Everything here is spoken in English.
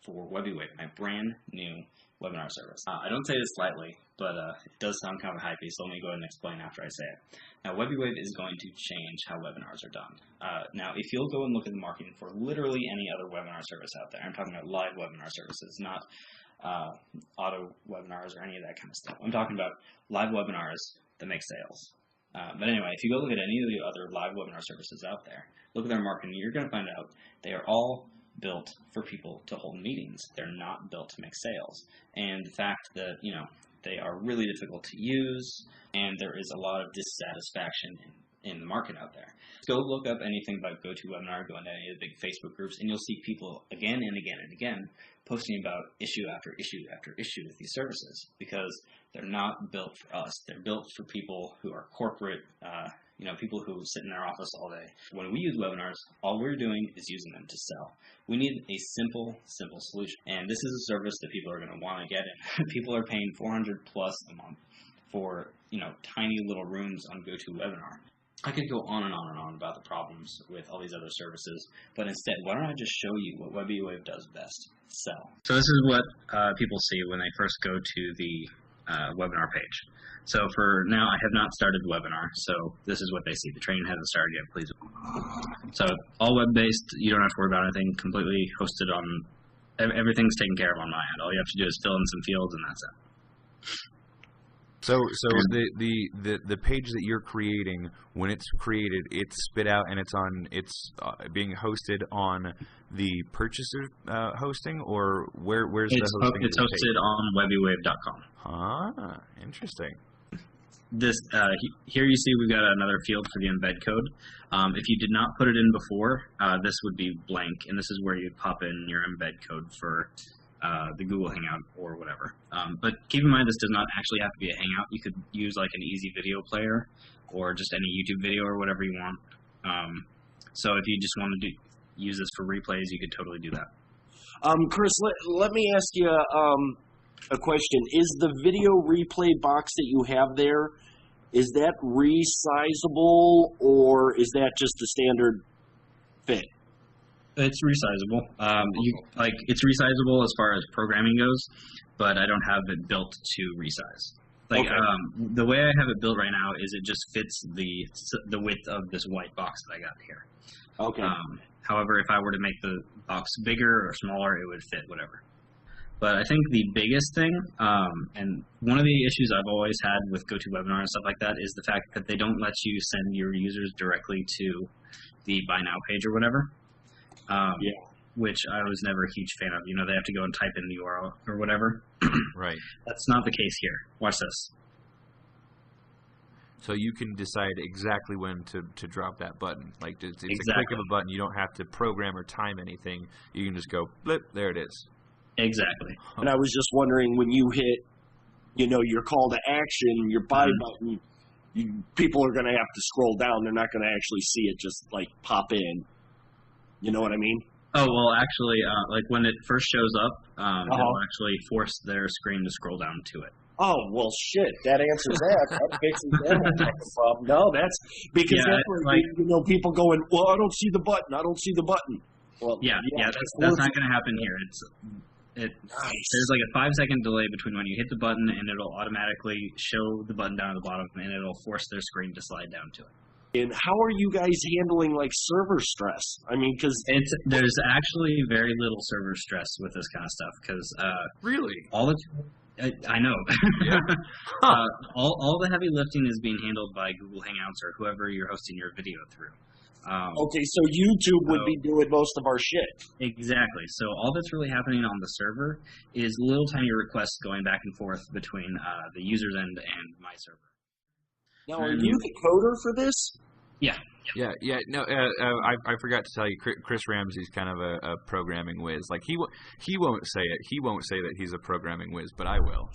for WebiWave, my brand new webinar service. I don't say this lightly, but it does sound kind of hypey, so let me go ahead and explain after I say it. Now, WebiWave is going to change how webinars are done. Now, if you'll go and look at the marketing for literally any other webinar service out there, I'm talking about live webinar services, not auto webinars or any of that kind of stuff. I'm talking about live webinars that make sales. But anyway, if you go look at any of the other live webinar services out there, look at their marketing, you're going to find out they are all built for people to hold meetings. They're not built to make sales. And the fact that, they are really difficult to use, and there is a lot of dissatisfaction in the market out there. Go look up anything about GoToWebinar, go into any of the big Facebook groups, and you'll see people again and again and again posting about issue after issue after issue with these services, because they're not built for us. They're built for people who are corporate, people who sit in their office all day. When we use webinars, all we're doing is using them to sell. We need a simple solution. And this is a service that people are going to want to get in. People are paying $400+ a month for, tiny little rooms on GoToWebinar. I could go on and on and on about the problems with all these other services, but instead, why don't I just show you what WebiWave does best? Sell. So this is what people see when they first go to the webinar page. So for now, I have not started the webinar, so this is what they see. The training hasn't started yet, please. So all web-based, you don't have to worry about anything, completely hosted on, everything's taken care of on my end. All you have to do is fill in some fields, and that's it. So the page that you're creating, when it's created, it's spit out and it's being hosted on the purchaser hosting, or where's the hosting? It's hosted on WebiWave.com. Ah, interesting. This here you see we've got another field for the embed code. If you did not put it in before, this would be blank, and this is where you pop in your embed code for the Google Hangout or whatever. But keep in mind, this does not actually have to be a Hangout. You could use like an easy video player or just any YouTube video or whatever you want. So if you just want to use this for replays, you could totally do that. Chris, let me ask you a question. Is the video replay box that you have there, is that resizable, or is that just a standard fit? It's resizable. It's resizable as far as programming goes, but I don't have it built to resize. The way I have it built right now is it just fits the width of this white box that I got here. Okay. However, if I were to make the box bigger or smaller, it would fit whatever. But I think the biggest thing, and one of the issues I've always had with GoToWebinar and stuff like that, is the fact that they don't let you send your users directly to the Buy Now page or whatever. Which I was never a huge fan of. They have to go and type in the URL or whatever. Right. That's not the case here. Watch this. So you can decide exactly when to drop that button. Like it's exactly. A click of a button. You don't have to program or time anything. You can just go, blip, there it is. Exactly. And I was just wondering, when you hit, your call to action, your buy button, people are going to have to scroll down. They're not going to actually see it just like pop in. You know what I mean? Oh, well, actually, when it first shows up, it'll actually force their screen to scroll down to it. Oh, well, shit. That answers that. That fixes that problem. No, that's because that's where, people going, well, I don't see the button. I don't see the button. Well, that's not going to happen here. Nice. There's like a 5-second delay between when you hit the button and it'll automatically show the button down at the bottom, and it'll force their screen to slide down to it. And how are you guys handling server stress? I mean, because there's actually very little server stress with this kind of stuff. Because really, I know. Yeah. All the heavy lifting is being handled by Google Hangouts or whoever you're hosting your video through. Okay, so YouTube would be doing most of our shit. Exactly. So all that's really happening on the server is little tiny requests going back and forth between the user's end and my server. Now, are you the coder for this? Yeah. No, I forgot to tell you, Chris Ramsey's kind of a programming whiz. Like he won't say it. He won't say that he's a programming whiz, but I will.